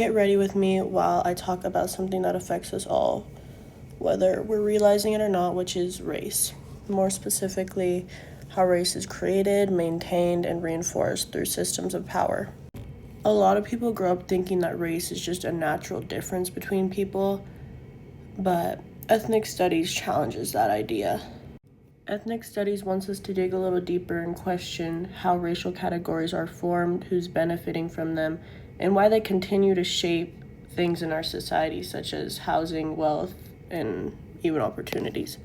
Get ready with me while I talk about something that affects us all, whether we're realizing it or not, which is race. More specifically, how race is created, maintained, and reinforced through systems of power. A lot of people grow up thinking that race is just a natural difference between people, but ethnic studies challenges that idea. Ethnic studies wants us to dig a little deeper and question how racial categories are formed, who's benefiting from them, and why they continue to shape things in our society, such as housing, wealth, and even opportunities.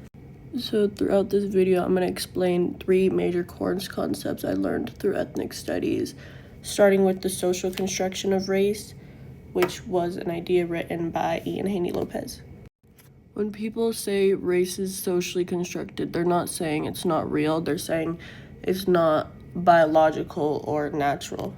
So throughout this video, I'm going to explain 3 major core concepts I learned through ethnic studies, starting with the social construction of race, which was an idea written by Ian Haney Lopez. When people say race is socially constructed, they're not saying it's not real, they're saying it's not biological or natural.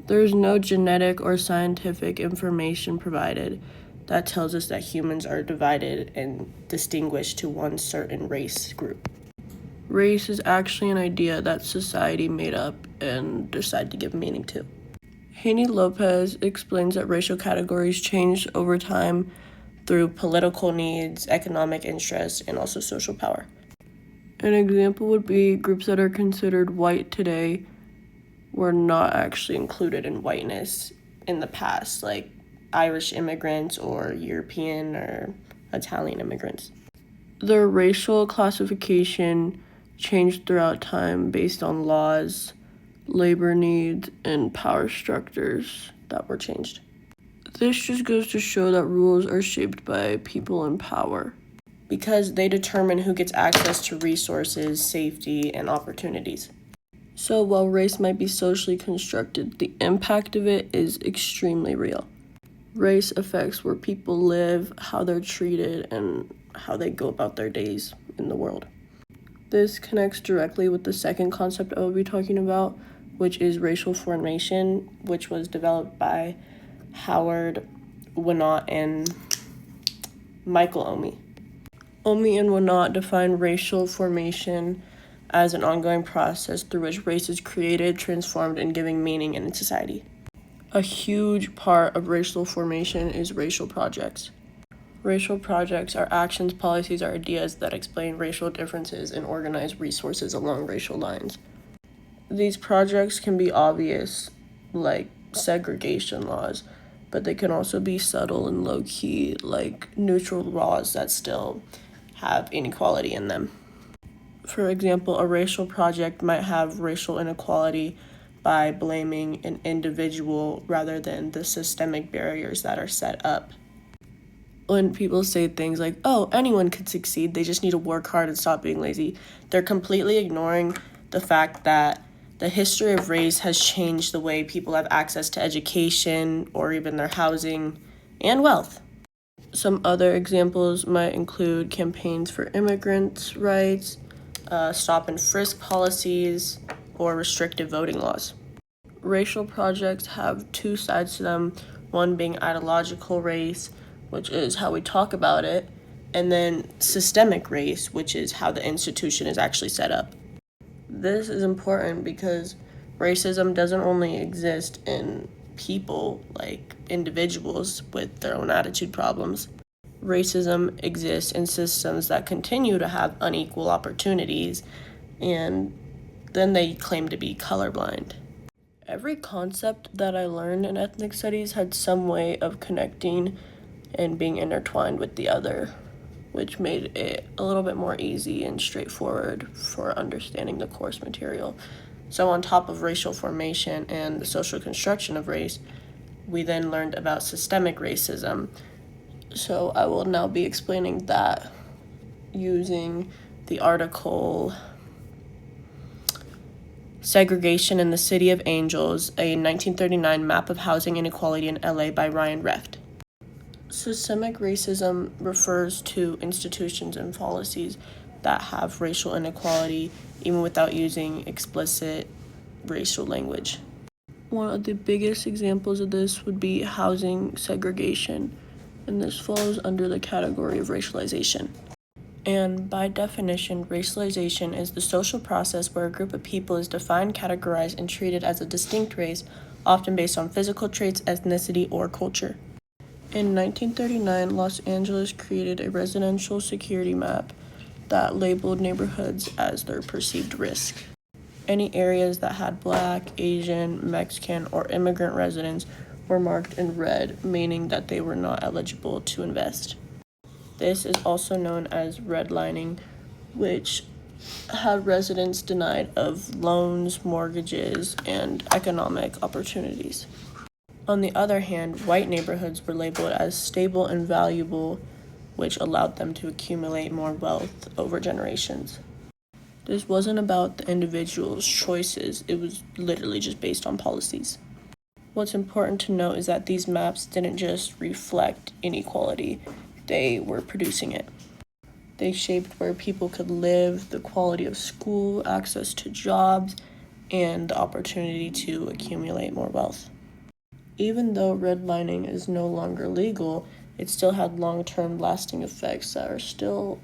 There's no genetic or scientific information provided that tells us that humans are divided and distinguished to one certain race group. Race is actually an idea that society made up and decided to give meaning to. Haney Lopez explains that racial categories change over time through political needs, economic interests, and also social power. An example would be groups that are considered white today were not actually included in whiteness in the past, like Irish immigrants or European or Italian immigrants. Their racial classification changed throughout time based on laws, labor needs, and power structures that were changed. This just goes to show that rules are shaped by people in power because they determine who gets access to resources, safety, and opportunities. So while race might be socially constructed, the impact of it is extremely real. Race affects where people live, how they're treated, and how they go about their days in the world. This connects directly with the second concept I will be talking about, which is racial formation, which was developed by Howard Winott and Michael Omi. Omi and Winott define racial formation as an ongoing process through which race is created, transformed, and giving meaning in society. A huge part of racial formation is racial projects. Racial projects are actions, policies, or ideas that explain racial differences and organize resources along racial lines. These projects can be obvious, like segregation laws, but they can also be subtle and low-key, like neutral laws that still have inequality in them. For example, a racial project might have racial inequality by blaming an individual rather than the systemic barriers that are set up. When people say things like, oh, anyone could succeed, they just need to work hard and stop being lazy, they're completely ignoring the fact that the history of race has changed the way people have access to education or even their housing and wealth. Some other examples might include campaigns for immigrants' rights, stop and frisk policies, or restrictive voting laws. Racial projects have 2 sides to them, one being ideological race, which is how we talk about it, and then systemic race, which is how the institution is actually set up. This is important because racism doesn't only exist in people, like individuals with their own attitude problems. Racism exists in systems that continue to have unequal opportunities, and then they claim to be colorblind. Every concept that I learned in ethnic studies had some way of connecting and being intertwined with the other, which made it a little bit more easy and straightforward for understanding the course material. So on top of racial formation and the social construction of race, we then learned about systemic racism. So I will now be explaining that using the article Segregation in the City of Angels, a 1939 map of housing inequality in LA by Ryan Reft. Systemic racism refers to institutions and policies that have racial inequality even without using explicit racial language. One of the biggest examples of this would be housing segregation, and this falls under the category of racialization. And by definition, racialization is the social process where a group of people is defined, categorized, and treated as a distinct race, often based on physical traits, ethnicity, or culture. In 1939, Los Angeles created a residential security map that labeled neighborhoods as their perceived risk. Any areas that had Black, Asian, Mexican, or immigrant residents were marked in red, meaning that they were not eligible to invest. This is also known as redlining, which had residents denied of loans, mortgages, and economic opportunities. On the other hand, white neighborhoods were labeled as stable and valuable, which allowed them to accumulate more wealth over generations. This wasn't about the individual's choices, it was literally just based on policies. What's important to note is that these maps didn't just reflect inequality, they were producing it. They shaped where people could live, the quality of school, access to jobs, and the opportunity to accumulate more wealth. Even though redlining is no longer legal, it still had long-term lasting effects that are still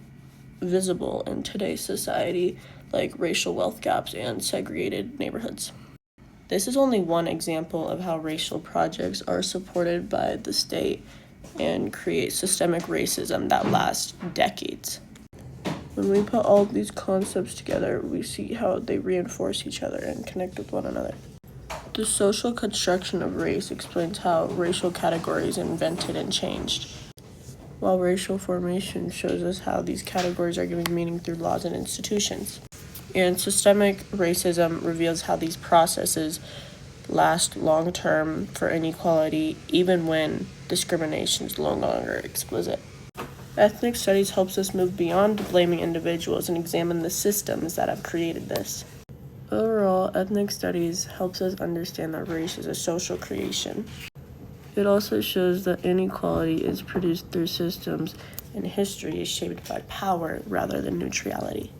visible in today's society, like racial wealth gaps and segregated neighborhoods. This is only one example of how racial projects are supported by the state and create systemic racism that lasts decades. When we put all of these concepts together, we see how they reinforce each other and connect with one another. The social construction of race explains how racial categories are invented and changed, while racial formation shows us how these categories are given meaning through laws and institutions. And systemic racism reveals how these processes last long-term for inequality, even when discrimination is no longer explicit. Ethnic studies helps us move beyond blaming individuals and examine the systems that have created this. Overall, ethnic studies helps us understand that race is a social creation. It also shows that inequality is produced through systems and history is shaped by power rather than neutrality.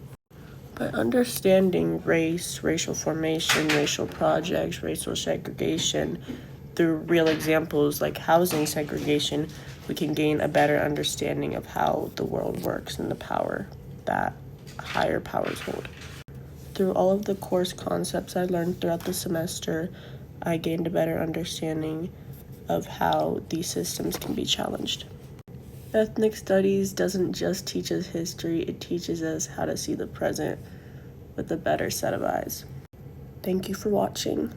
By understanding race, racial formation, racial projects, racial segregation through real examples like housing segregation, we can gain a better understanding of how the world works and the power that higher powers hold. Through all of the course concepts I learned throughout the semester, I gained a better understanding of how these systems can be challenged. Ethnic studies doesn't just teach us history, it teaches us how to see the present with a better set of eyes. Thank you for watching.